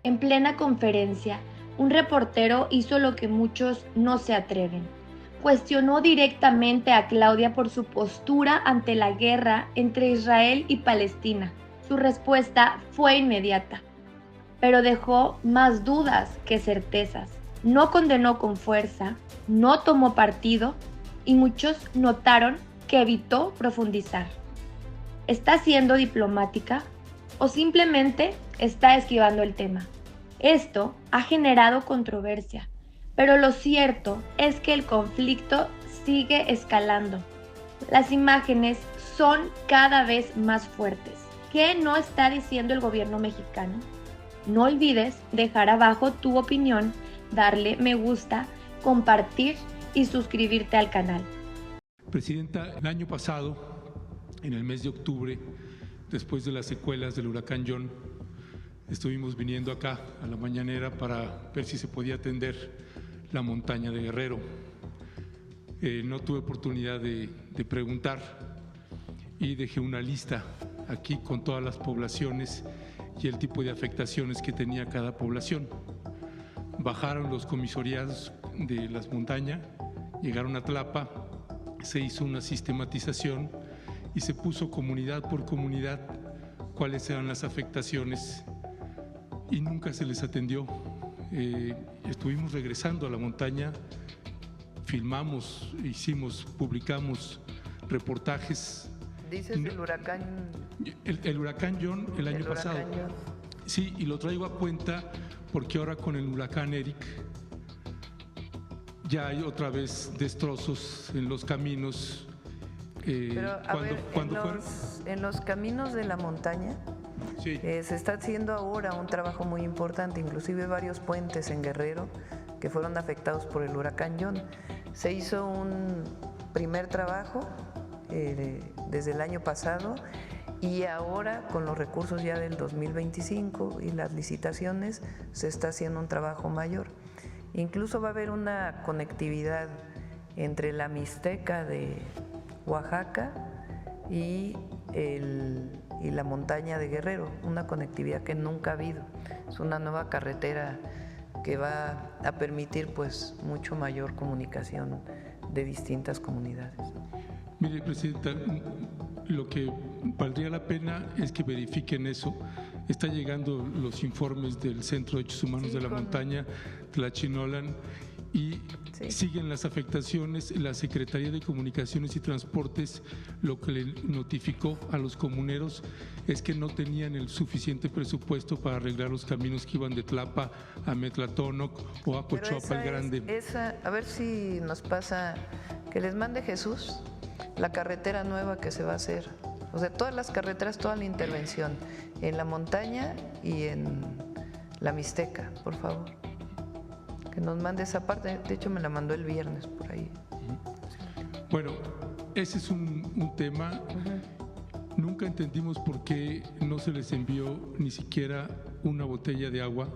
En plena conferencia, un reportero hizo lo que muchos no se atreven. Cuestionó directamente a Claudia por su postura ante la guerra entre Israel y Palestina. Su respuesta fue inmediata, pero dejó más dudas que certezas. No condenó con fuerza, no tomó partido y muchos notaron que evitó profundizar. ¿Está siendo diplomática o simplemente está esquivando el tema? Esto ha generado controversia, pero lo cierto es que el conflicto sigue escalando. Las imágenes son cada vez más fuertes. ¿Qué no está diciendo el gobierno mexicano? No olvides dejar abajo tu opinión, darle me gusta, compartir y suscribirte al canal. Presidenta, el año pasado, en el mes de octubre, después de las secuelas del huracán John, estuvimos viniendo acá a la mañanera para ver si se podía atender la montaña de Guerrero. No tuve oportunidad de preguntar y dejé una lista aquí con todas las poblaciones y el tipo de afectaciones que tenía cada población. Bajaron los comisariados de las montañas, llegaron a Tlapa, se hizo una sistematización y se puso comunidad por comunidad cuáles eran las afectaciones y nunca se les atendió. Estuvimos regresando a la montaña, filmamos, publicamos reportajes. ¿Dices el huracán? El huracán John el año pasado. Sí, y lo traigo a cuenta porque ahora con el huracán Eric ya hay otra vez destrozos en los caminos. Pero, en los caminos de la montaña, sí, se está haciendo ahora un trabajo muy importante, inclusive varios puentes en Guerrero que fueron afectados por el huracán John. Se hizo un primer trabajo desde el año pasado y ahora con los recursos ya del 2025 y las licitaciones se está haciendo un trabajo mayor. Incluso va a haber una conectividad entre la Mixteca de Oaxaca y la montaña de Guerrero, una conectividad que nunca ha habido. Es una nueva carretera que va a permitir pues mucho mayor comunicación de distintas comunidades. Mire, Presidenta, lo que valdría la pena es que verifiquen eso. Están llegando los informes del Centro de Derechos Humanos de la Montaña, Tlachinolan, y siguen las afectaciones. La Secretaría de Comunicaciones y Transportes lo que le notificó a los comuneros es que no tenían el suficiente presupuesto para arreglar los caminos que iban de Tlapa a Metlatónoc o a Cochuapa el Grande. A ver si nos pasa que les mande Jesús la carretera nueva que se va a hacer. O sea, todas las carreteras, toda la intervención en la montaña y en la Mixteca, por favor. Que nos mande esa parte, de hecho me la mandó el viernes por ahí. Bueno, ese es un tema. Nunca entendimos por qué no se les envió ni siquiera una botella de agua,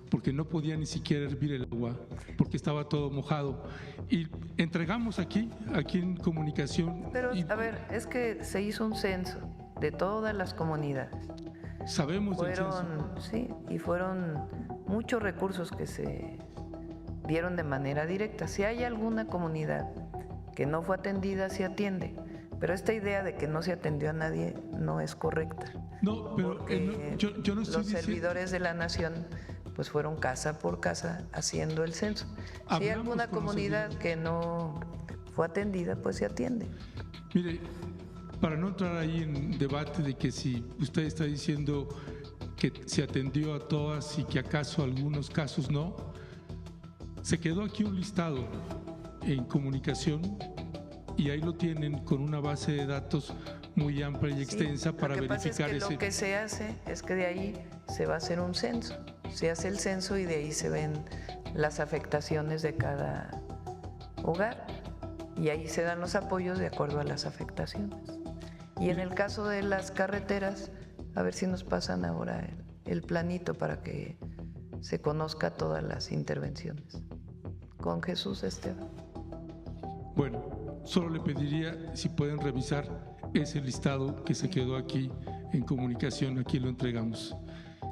porque no podía ni siquiera hervir el agua, porque estaba todo mojado. Y entregamos aquí en comunicación. Pero, a ver, es que se hizo un censo de todas las comunidades. Sabemos del censo. Sí, y fueron muchos recursos que se dieron de manera directa. Si hay alguna comunidad que no fue atendida, se atiende. Pero esta idea de que no se atendió a nadie no es correcta. No, pero yo no estoy los servidores de la nación pues fueron casa por casa haciendo el censo. Si hay alguna comunidad que no fue atendida, pues se atiende. Mire, para no entrar ahí en debate de que si usted está diciendo que se atendió a todas y que acaso algunos casos no, se quedó aquí un listado en comunicación y ahí lo tienen con una base de datos muy amplia y extensa para verificar ese. Lo que se hace es que de ahí se va a hacer un censo. Se hace el censo y de ahí se ven las afectaciones de cada hogar y ahí se dan los apoyos de acuerdo a las afectaciones. Y en el caso de las carreteras, a ver si nos pasan ahora el planito para que se conozca todas las intervenciones. Con Jesús, Esteban. Bueno, solo le pediría si pueden revisar ese listado que se quedó aquí en comunicación, aquí lo entregamos.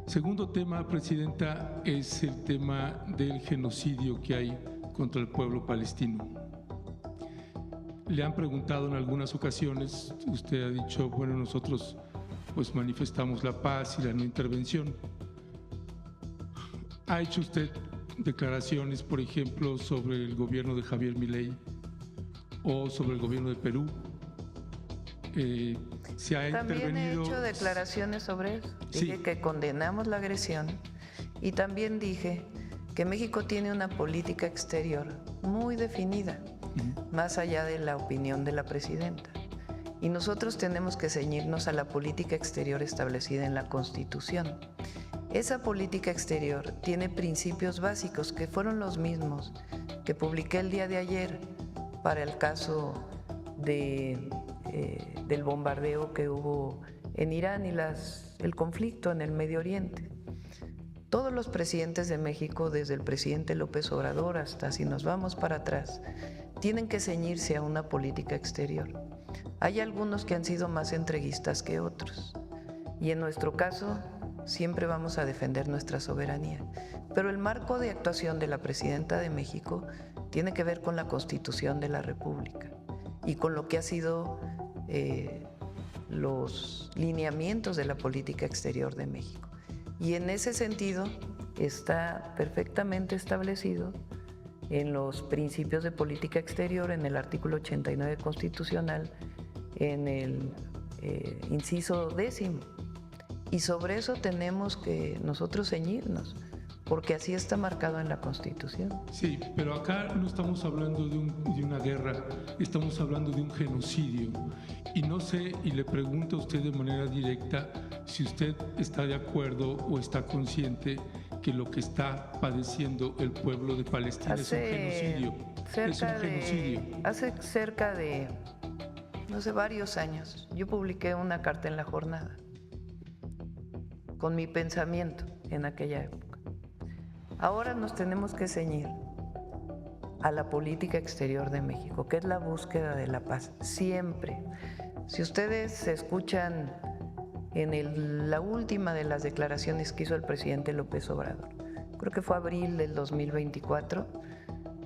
Segundo tema, Presidenta, es el tema del genocidio que hay contra el pueblo palestino. Le han preguntado en algunas ocasiones, usted ha dicho, bueno, nosotros pues manifestamos la paz y la no intervención. ¿Ha hecho usted declaraciones, por ejemplo, sobre el gobierno de Javier Milei o sobre el gobierno de Perú? Se ha También he hecho declaraciones sobre eso. Dije que condenamos la agresión y también dije que México tiene una política exterior muy definida, más allá de la opinión de la presidenta. Y nosotros tenemos que ceñirnos a la política exterior establecida en la Constitución. Esa política exterior tiene principios básicos que fueron los mismos que publiqué el día de ayer para el caso del bombardeo que hubo en Irán y el conflicto en el Medio Oriente. Todos los presidentes de México, desde el presidente López Obrador hasta si nos vamos para atrás, tienen que ceñirse a una política exterior. Hay algunos que han sido más entreguistas que otros y en nuestro caso siempre vamos a defender nuestra soberanía. Pero el marco de actuación de la presidenta de México tiene que ver con la Constitución de la República y con lo que ha sido los lineamientos de la política exterior de México. Y en ese sentido está perfectamente establecido en los principios de política exterior, en el artículo 89 constitucional, en el inciso 10º. Y sobre eso tenemos que nosotros ceñirnos, porque así está marcado en la Constitución. Sí, pero acá no estamos hablando de una guerra, estamos hablando de un genocidio. Y no sé, y le pregunto a usted de manera directa si usted está de acuerdo o está consciente que lo que está padeciendo el pueblo de Palestina es un genocidio. Hace cerca de, no sé, varios años, yo publiqué una carta en La Jornada con mi pensamiento en aquella época. Ahora nos tenemos que ceñir a la política exterior de México, que es la búsqueda de la paz, siempre. Si ustedes escuchan en la última de las declaraciones que hizo el presidente López Obrador, creo que fue abril del 2024,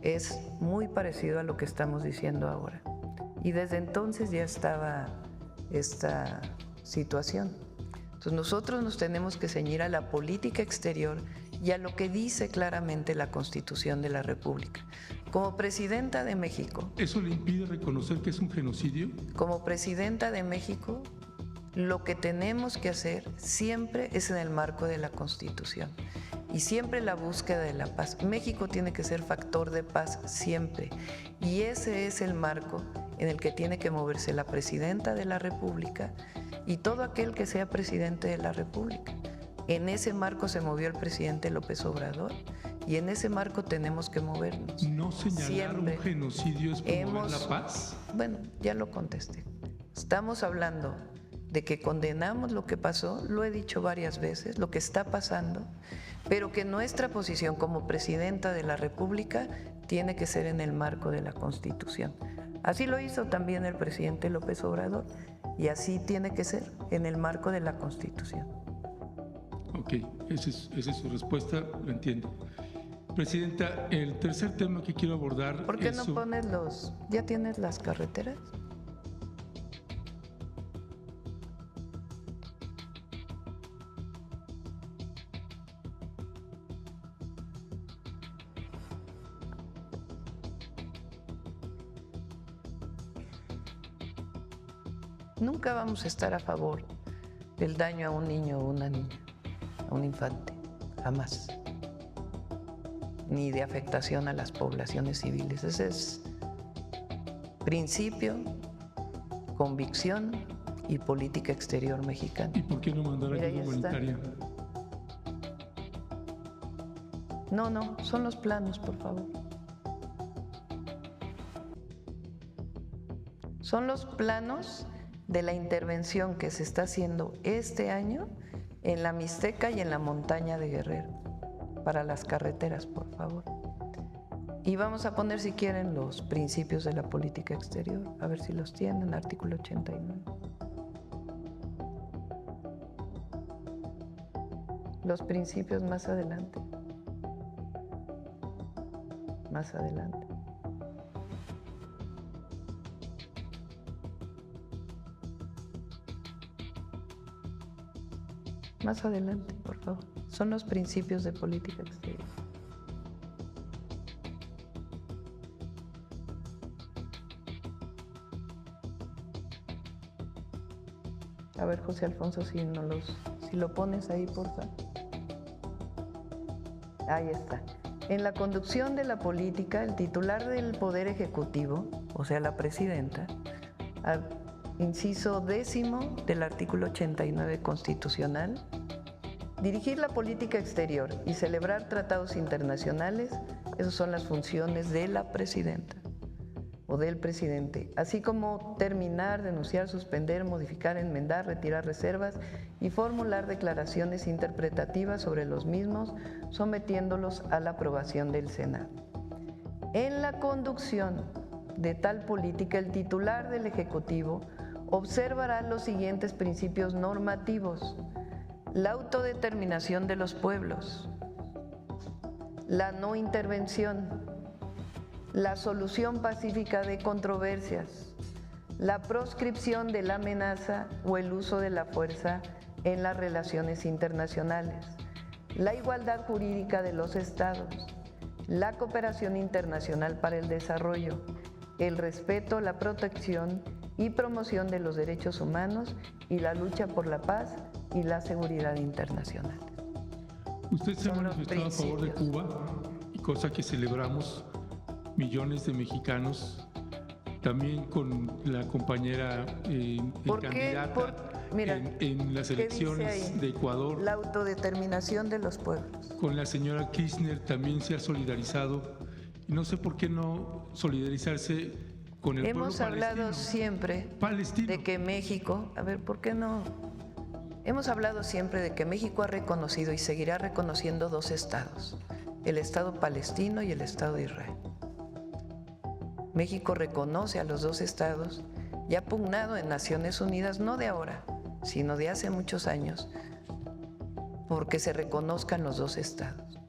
es muy parecido a lo que estamos diciendo ahora. Y desde entonces ya estaba esta situación. Entonces nosotros nos tenemos que ceñir a la política exterior y a lo que dice claramente la Constitución de la República. Como presidenta de México… ¿Eso le impide reconocer que es un genocidio? Como presidenta de México, lo que tenemos que hacer siempre es en el marco de la Constitución y siempre la búsqueda de la paz. México tiene que ser factor de paz siempre y ese es el marco en el que tiene que moverse la presidenta de la República y todo aquel que sea presidente de la República. En ese marco se movió el presidente López Obrador y en ese marco tenemos que movernos. ¿No señalar un genocidio es promover la paz? Bueno, ya lo contesté. Estamos hablando de que condenamos lo que pasó, lo he dicho varias veces, lo que está pasando, pero que nuestra posición como presidenta de la República tiene que ser en el marco de la Constitución. Así lo hizo también el presidente López Obrador y así tiene que ser en el marco de la Constitución. Ok, esa es su respuesta, lo entiendo. Presidenta, el tercer tema que quiero abordar… ¿Por qué no pones ya tienes las carreteras? Nunca vamos a estar a favor del daño a un niño o una niña, a un infante, jamás. Ni de afectación a las poblaciones civiles. Ese es principio, convicción y política exterior mexicana. ¿Y por qué no mandar ayuda humanitaria? No, son los planos, por favor. Son los planos de la intervención que se está haciendo este año en la Mixteca y en la montaña de Guerrero, para las carreteras, por favor. Y vamos a poner, si quieren, los principios de la política exterior, a ver si los tienen, artículo 89. los principios más adelante. Más adelante. Más adelante, por favor. Son los principios de política exterior. A ver, José Alfonso, si lo pones ahí, por favor. Ahí está. En la conducción de la política, el titular del Poder Ejecutivo, o sea, la presidenta, inciso 10 del artículo 89 constitucional, dirigir la política exterior y celebrar tratados internacionales, esas son las funciones de la presidenta o del presidente, así como terminar, denunciar, suspender, modificar, enmendar, retirar reservas y formular declaraciones interpretativas sobre los mismos, sometiéndolos a la aprobación del Senado. En la conducción de tal política, el titular del Ejecutivo observará los siguientes principios normativos: la autodeterminación de los pueblos, la no intervención, la solución pacífica de controversias, la proscripción de la amenaza o el uso de la fuerza en las relaciones internacionales, la igualdad jurídica de los estados, la cooperación internacional para el desarrollo, el respeto, la protección y promoción de los derechos humanos y la lucha por la paz y la seguridad internacional. Usted se ha manifestado a favor de Cuba, cosa que celebramos millones de mexicanos, también con la compañera candidata en las elecciones de Ecuador. La autodeterminación de los pueblos. Con la señora Kirchner también se ha solidarizado. Y no sé por qué no solidarizarse con el pueblo palestino. Hemos hablado siempre de que México, a ver, ¿por qué no? Hemos hablado siempre de que México ha reconocido y seguirá reconociendo dos estados, el Estado palestino y el Estado de Israel. México reconoce a los dos estados y ha pugnado en Naciones Unidas, no de ahora, sino de hace muchos años, porque se reconozcan los dos estados.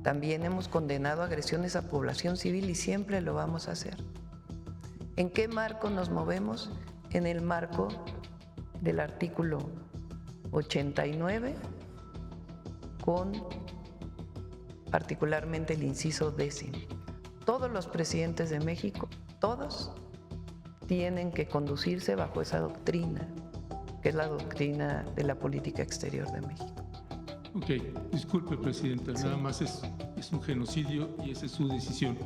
También hemos condenado agresiones a población civil y siempre lo vamos a hacer. ¿En qué marco nos movemos? En el marco del artículo 89, con particularmente el inciso 10. Todos los presidentes de México, todos, tienen que conducirse bajo esa doctrina, que es la doctrina de la política exterior de México. Ok, disculpe, Presidenta, sí. Nada más es un genocidio y esa es su decisión.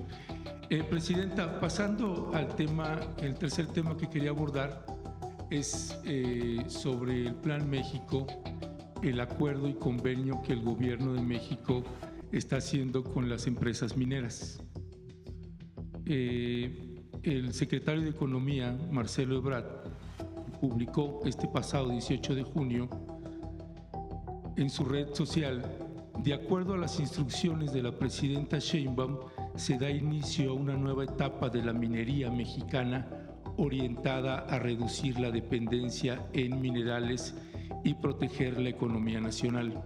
Presidenta, pasando al tema, el tercer tema que quería abordar es sobre el Plan México, el acuerdo y convenio que el gobierno de México está haciendo con las empresas mineras. El secretario de Economía, Marcelo Ebrard, publicó este pasado 18 de junio en su red social: de acuerdo a las instrucciones de la presidenta Sheinbaum, se da inicio a una nueva etapa de la minería mexicana orientada a reducir la dependencia en minerales y proteger la economía nacional.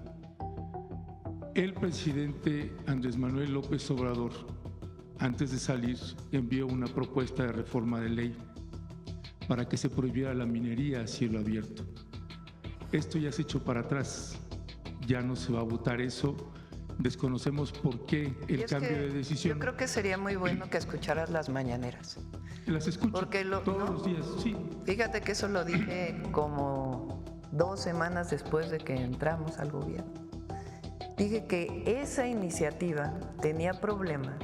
El presidente Andrés Manuel López Obrador, antes de salir, envió una propuesta de reforma de ley para que se prohibiera la minería a cielo abierto. Esto ya se echó para atrás, ya no se va a votar eso. Desconocemos por qué el cambio de decisión. Yo creo que sería muy bueno que escucharas las mañaneras. Las escucho todos los días, sí. Fíjate que eso lo dije como 2 semanas después de que entramos al gobierno. Dije que esa iniciativa tenía problemas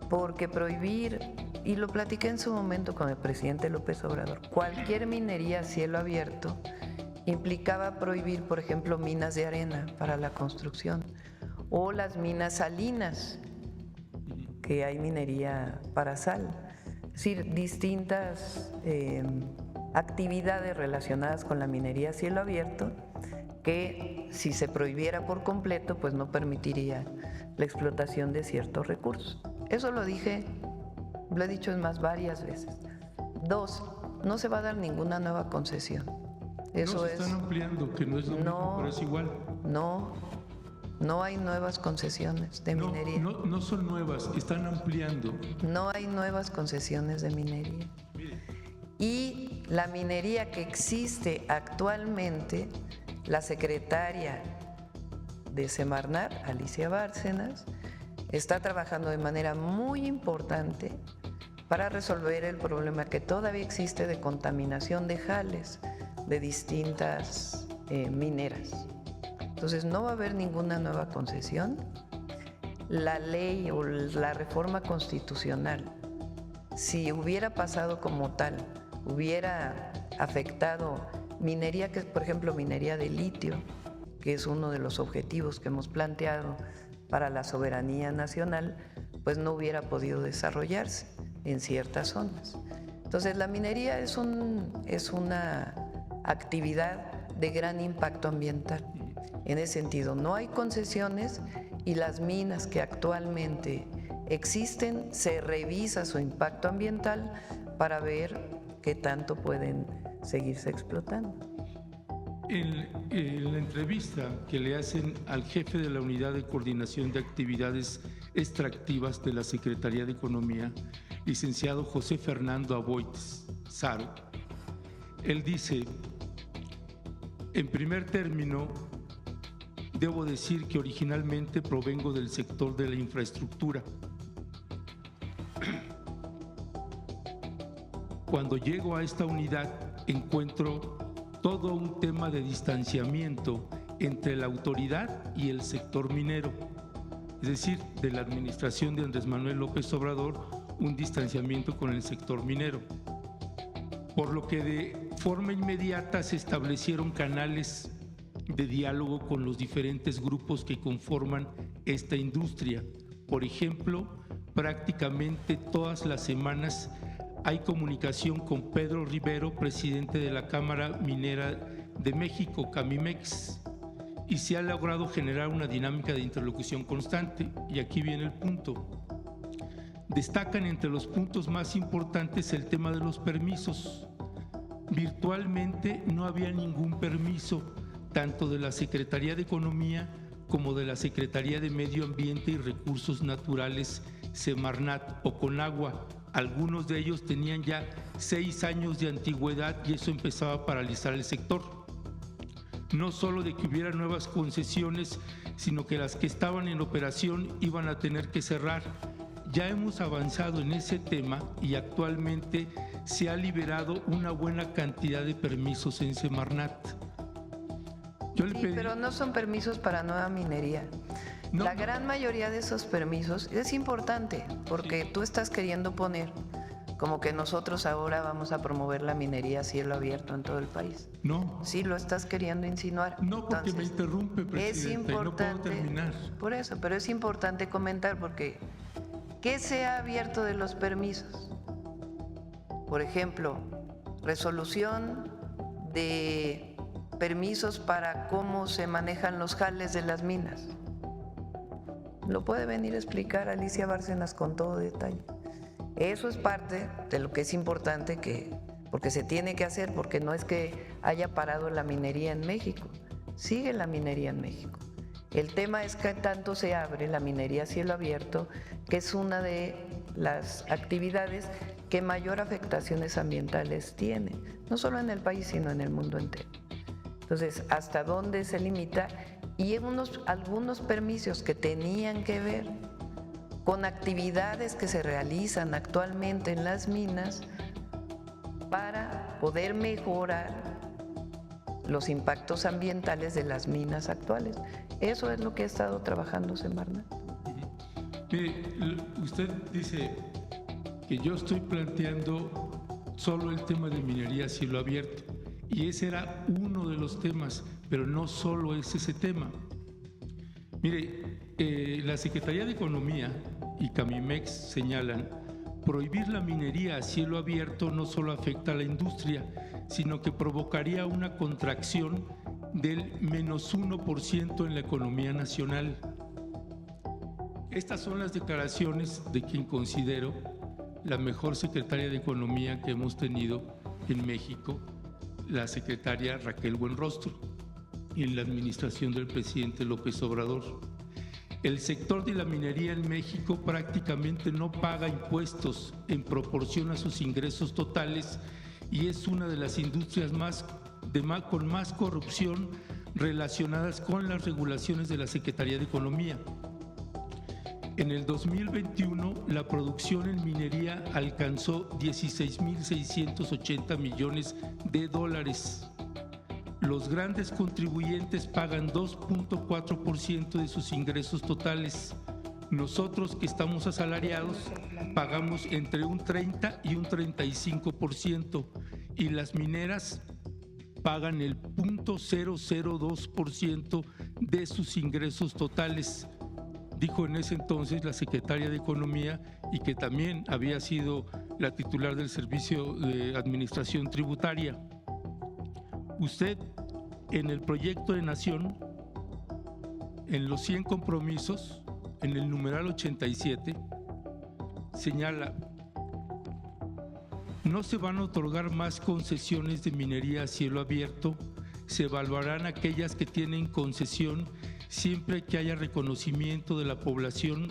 porque prohibir, y lo platiqué en su momento con el presidente López Obrador, cualquier minería a cielo abierto implicaba prohibir, por ejemplo, minas de arena para la construcción o las minas salinas, que hay minería para sal. Es decir, distintas actividades relacionadas con la minería a cielo abierto que, si se prohibiera por completo, pues no permitiría la explotación de ciertos recursos. Eso lo dije, lo he dicho más varias veces. 2, no se va a dar ninguna nueva concesión. Eso no, se están ampliando, que no es lo mismo, pero es igual. No hay nuevas concesiones de minería. No son nuevas, están ampliando. No hay nuevas concesiones de minería. Y la minería que existe actualmente, la secretaria de Semarnat, Alicia Bárcenas, está trabajando de manera muy importante para resolver el problema que todavía existe de contaminación de jales de distintas mineras. Entonces no va a haber ninguna nueva concesión. La ley o la reforma constitucional, si hubiera pasado como tal, hubiera afectado minería, que es por ejemplo minería de litio, que es uno de los objetivos que hemos planteado para la soberanía nacional, pues no hubiera podido desarrollarse en ciertas zonas. Entonces la minería es una actividad de gran impacto ambiental. En ese sentido, no hay concesiones y las minas que actualmente existen, se revisa su impacto ambiental para ver qué tanto pueden seguirse explotando. En la entrevista que le hacen al jefe de la Unidad de Coordinación de Actividades Extractivas de la Secretaría de Economía, licenciado José Fernando Aboites Saro, él dice: en primer término, debo decir que originalmente provengo del sector de la infraestructura. Cuando llego a esta unidad encuentro todo un tema de distanciamiento entre la autoridad y el sector minero, es decir, de la administración de Andrés Manuel López Obrador, un distanciamiento con el sector minero, por lo que de forma inmediata se establecieron canales de diálogo con los diferentes grupos que conforman esta industria. Por ejemplo, prácticamente todas las semanas hay comunicación con Pedro Rivero, presidente de la Cámara Minera de México, Camimex, y se ha logrado generar una dinámica de interlocución constante. Y aquí viene el punto. Destacan entre los puntos más importantes el tema de los permisos. Virtualmente no había ningún permiso, tanto de la Secretaría de Economía como de la Secretaría de Medio Ambiente y Recursos Naturales, Semarnat o Conagua. Algunos de ellos tenían ya 6 años de antigüedad y eso empezaba a paralizar el sector. No solo de que hubiera nuevas concesiones, sino que las que estaban en operación iban a tener que cerrar. Ya hemos avanzado en ese tema y actualmente se ha liberado una buena cantidad de permisos en Semarnat. Pero no son permisos para nueva minería. La gran mayoría de esos permisos es importante porque tú estás queriendo poner como que nosotros ahora vamos a promover la minería a cielo abierto en todo el país. No. Sí, lo estás queriendo insinuar. No, porque me interrumpe, presidenta, es importante, y no puedo terminar. Por eso, pero es importante comentar porque ¿qué se ha abierto de los permisos? Por ejemplo, resolución de permisos para cómo se manejan los jales de las minas. Lo puede venir a explicar Alicia Bárcenas con todo detalle. Eso es parte de lo que es importante, porque se tiene que hacer, porque no es que haya parado la minería en México, sigue la minería en México. El tema es que tanto se abre la minería a cielo abierto, que es una de las actividades que mayor afectaciones ambientales tiene, no solo en el país, sino en el mundo entero. Entonces, ¿hasta dónde se limita? Y algunos permisos que tenían que ver con actividades que se realizan actualmente en las minas para poder mejorar los impactos ambientales de las minas actuales. Eso es lo que ha estado trabajando Semarnat. Mire, usted dice que yo estoy planteando solo el tema de minería a cielo abierto, y ese era uno de los temas, pero no solo es ese tema. Mire, la Secretaría de Economía y Camimex señalan: prohibir la minería a cielo abierto no solo afecta a la industria, sino que provocaría una contracción del -1% en la economía nacional. Estas son las declaraciones de quien considero la mejor secretaria de Economía que hemos tenido en México, la secretaria Raquel Buenrostro. en la administración del presidente López Obrador. El sector de la minería en México prácticamente no paga impuestos en proporción a sus ingresos totales y es una de las industrias con más corrupción relacionadas con las regulaciones de la Secretaría de Economía. En el 2021, la producción en minería alcanzó 16.680 millones de dólares. Los grandes contribuyentes pagan 2.4% de sus ingresos totales. Nosotros que estamos asalariados pagamos entre un 30 y un 35% y las mineras pagan el 0.002% de sus ingresos totales, dijo en ese entonces la secretaria de Economía y que también había sido la titular del Servicio de Administración Tributaria. Usted, en el proyecto de Nación, en los 100 compromisos, en el numeral 87, señala: no se van a otorgar más concesiones de minería a cielo abierto, se evaluarán aquellas que tienen concesión siempre que haya reconocimiento de la población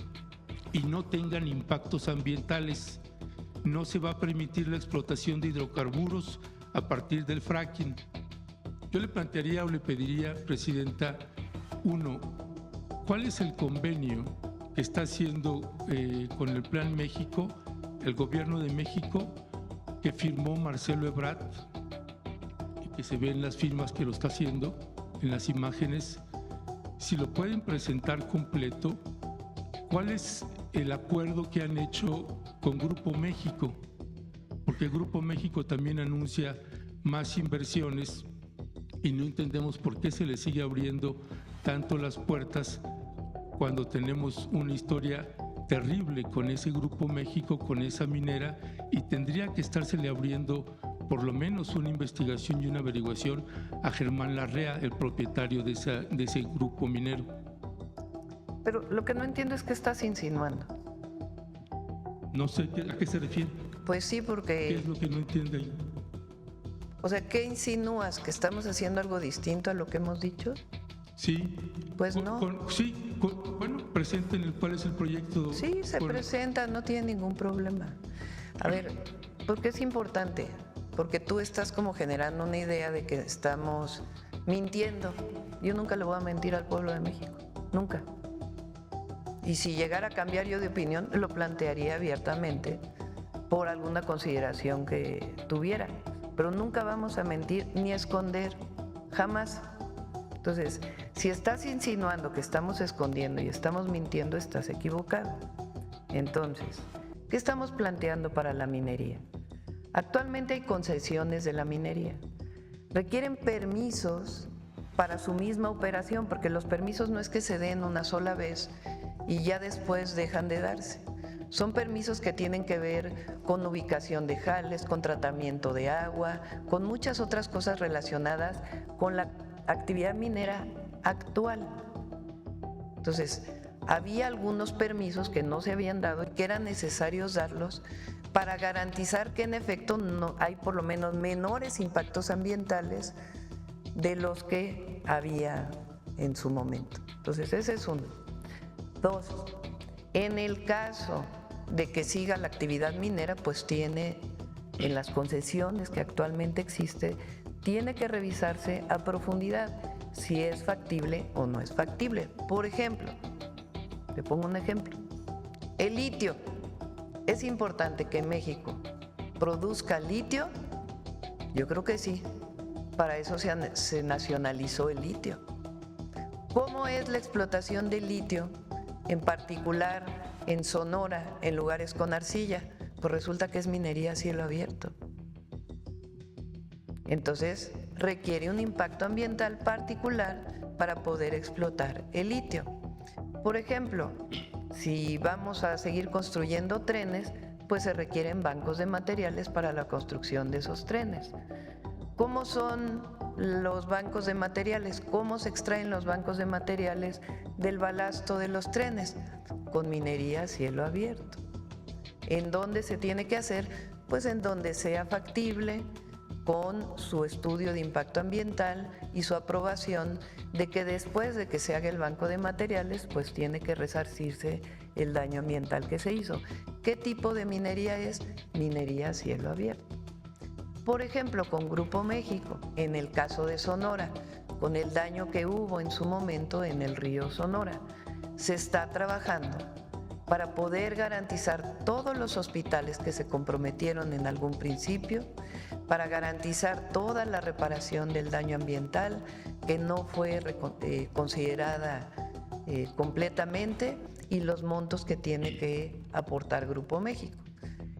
y no tengan impactos ambientales. No se va a permitir la explotación de hidrocarburos a partir del fracking. Yo le plantearía o le pediría, Presidenta, uno, ¿cuál es el convenio que está haciendo con el Plan México, el Gobierno de México, que firmó Marcelo Ebrard, y que se ven las firmas que lo está haciendo en las imágenes? Si lo pueden presentar completo, ¿cuál es el acuerdo que han hecho con Grupo México? Porque Grupo México también anuncia más inversiones y no entendemos por qué se le sigue abriendo tanto las puertas cuando tenemos una historia terrible con ese Grupo México, con esa minera, y tendría que estársele abriendo por lo menos una investigación y una averiguación a Germán Larrea, el propietario de ese grupo minero. Pero lo que no entiendo es qué estás insinuando. No sé a qué se refiere. Pues sí, porque... ¿Qué es lo que no entiende ahí? O sea, ¿qué insinúas? ¿Que estamos haciendo algo distinto a lo que hemos dicho? Sí. Pues no. Bueno, presenten cuál es el proyecto. Sí, se presenta, no tiene ningún problema. A ver, ¿por qué es importante? Porque tú estás como generando una idea de que estamos mintiendo. Yo nunca le voy a mentir al pueblo de México, nunca. Y si llegara a cambiar yo de opinión, lo plantearía abiertamente por alguna consideración que tuviera. Pero nunca vamos a mentir ni a esconder, jamás. Entonces, si estás insinuando que estamos escondiendo y estamos mintiendo, estás equivocado. Entonces, ¿qué estamos planteando para la minería? Actualmente hay concesiones de la minería. Requieren permisos para su misma operación, porque los permisos no es que se den una sola vez y ya después dejan de darse. Son permisos que tienen que ver con ubicación de jales, con tratamiento de agua, con muchas otras cosas relacionadas con la actividad minera actual. Entonces, había algunos permisos que no se habían dado y que eran necesarios darlos para garantizar que en efecto no hay por lo menos menores impactos ambientales de los que había en su momento. Entonces, ese es uno. Dos, en el caso de que siga la actividad minera, pues tiene, en las concesiones que actualmente existe, tiene que revisarse a profundidad si es factible o no es factible. Por ejemplo, le pongo un ejemplo, el litio. ¿Es importante que México produzca litio? Yo creo que sí. Para eso se nacionalizó el litio. ¿Cómo es la explotación del litio, en particular en Sonora, en lugares con arcilla? Pues resulta que es minería a cielo abierto. Entonces, requiere un impacto ambiental particular para poder explotar el litio. Por ejemplo, si vamos a seguir construyendo trenes, pues se requieren bancos de materiales para la construcción de esos trenes. ¿Cómo son los bancos de materiales? ¿Cómo se extraen los bancos de materiales del balasto de los trenes? Con minería a cielo abierto. ¿En dónde se tiene que hacer? Pues en donde sea factible, con su estudio de impacto ambiental y su aprobación de que después de que se haga el banco de materiales, pues tiene que resarcirse el daño ambiental que se hizo. ¿Qué tipo de minería es? Minería a cielo abierto. Por ejemplo, con Grupo México, en el caso de Sonora, con el daño que hubo en su momento en el río Sonora, se está trabajando para poder garantizar todos los hospitales que se comprometieron en algún principio, para garantizar toda la reparación del daño ambiental que no fue considerada completamente y los montos que tiene que aportar Grupo México.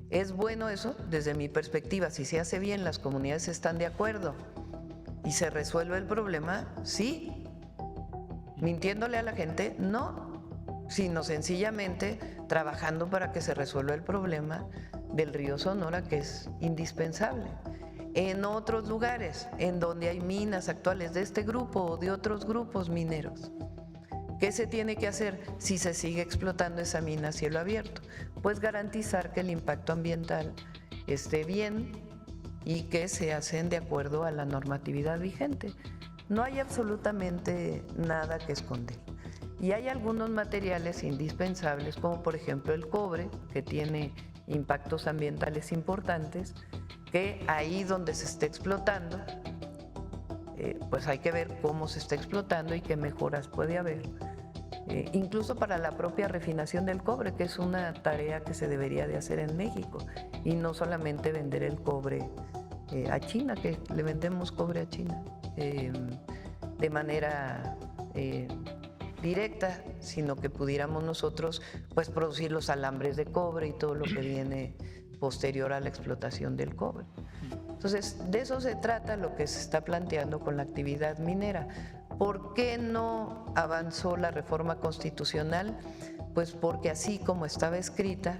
¿Es bueno eso? Desde mi perspectiva, si se hace bien, las comunidades están de acuerdo y se resuelve el problema, sí. ¿Mintiéndole a la gente? No, sino sencillamente trabajando para que se resuelva el problema del río Sonora, que es indispensable. En otros lugares, en donde hay minas actuales de este grupo o de otros grupos mineros, ¿qué se tiene que hacer si se sigue explotando esa mina a cielo abierto? Pues garantizar que el impacto ambiental esté bien y que se hacen de acuerdo a la normatividad vigente. No hay absolutamente nada que esconder. Y hay algunos materiales indispensables, como por ejemplo el cobre, que tiene impactos ambientales importantes, que ahí donde se esté explotando, pues hay que ver cómo se está explotando y qué mejoras puede haber. Incluso para la propia refinación del cobre, que es una tarea que se debería de hacer en México, y no solamente vender el cobre a China, que le vendemos cobre a China de manera directa, sino que pudiéramos nosotros pues producir los alambres de cobre y todo lo que viene posterior a la explotación del cobre. Entonces, de eso se trata lo que se está planteando con la actividad minera. ¿Por qué no avanzó la reforma constitucional? Pues porque así como estaba escrita,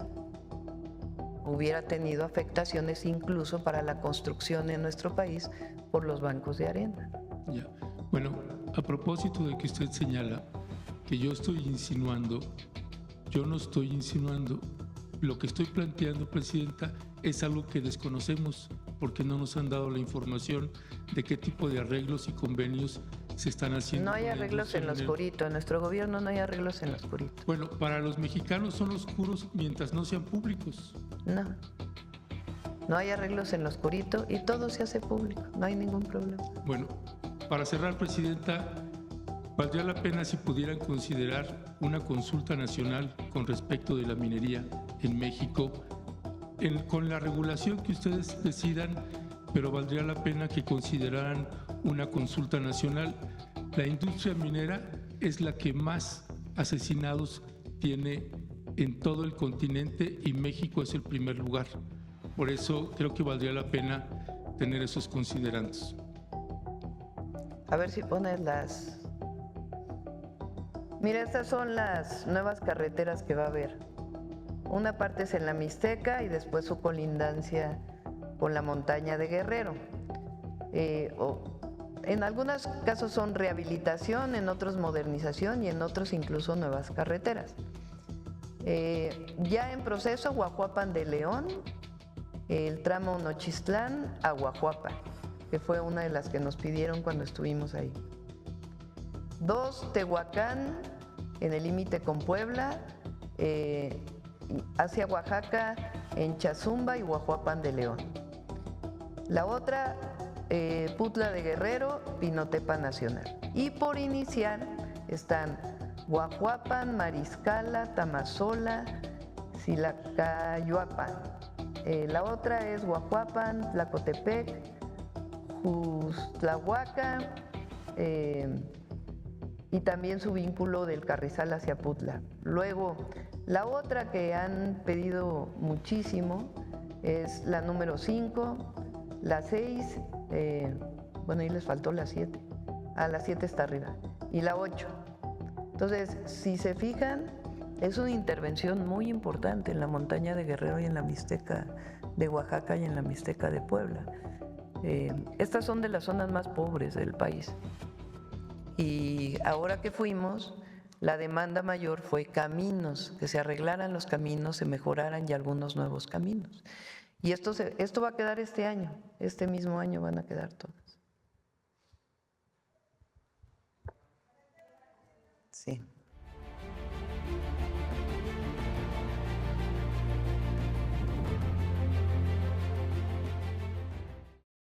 hubiera tenido afectaciones incluso para la construcción en nuestro país por los bancos de arena. Ya. Bueno, a propósito de que usted señala que yo estoy insinuando, yo no estoy insinuando. Lo que estoy planteando, Presidenta, es algo que desconocemos porque no nos han dado la información de qué tipo de arreglos y convenios se están haciendo. No hay arreglos en lo oscurito, en nuestro gobierno no hay arreglos en lo oscurito. Bueno, para los mexicanos son oscuros mientras no sean públicos. No hay arreglos en lo oscurito y todo se hace público, no hay ningún problema. Bueno, para cerrar, Presidenta, valdría la pena si pudieran considerar una consulta nacional con respecto de la minería en México, con la regulación que ustedes decidan, pero valdría la pena que consideraran una consulta nacional. La industria minera es la que más asesinados tiene en todo el continente y México es el primer lugar. Por eso creo que valdría la pena tener esos considerandos. A ver si pones las... Mira, estas son las nuevas carreteras que va a haber. Una parte es en la Mixteca y después su colindancia con la montaña de Guerrero. En algunos casos son rehabilitación, en otros modernización y en otros incluso nuevas carreteras. Ya en proceso, Guajuapan de León, el tramo Nochistlán a Guajuapan, que fue una de las que nos pidieron cuando estuvimos ahí. 2, Tehuacán, en el límite con Puebla, hacia Oaxaca, en Chazumba y Guajuapan de León. La otra, Putla de Guerrero, Pinotepa Nacional. Y por iniciar están Guajuapan, Mariscala, Tamazola, Silacayuapan. La otra es Guajuapan, Tlacotepec, Justlahuaca, y también su vínculo del Carrizal hacia Putla. Luego, la otra que han pedido muchísimo es la número 5, la 6, bueno, ahí les faltó la 7. La 7 está arriba. Y la 8. Entonces, si se fijan, es una intervención muy importante en la montaña de Guerrero y en la Mixteca de Oaxaca y en la Mixteca de Puebla. Estas son de las zonas más pobres del país. Y ahora que fuimos, la demanda mayor fue caminos, que se arreglaran los caminos, se mejoraran y algunos nuevos caminos. Y esto va a quedar este año, este mismo año van a quedar todas. Sí.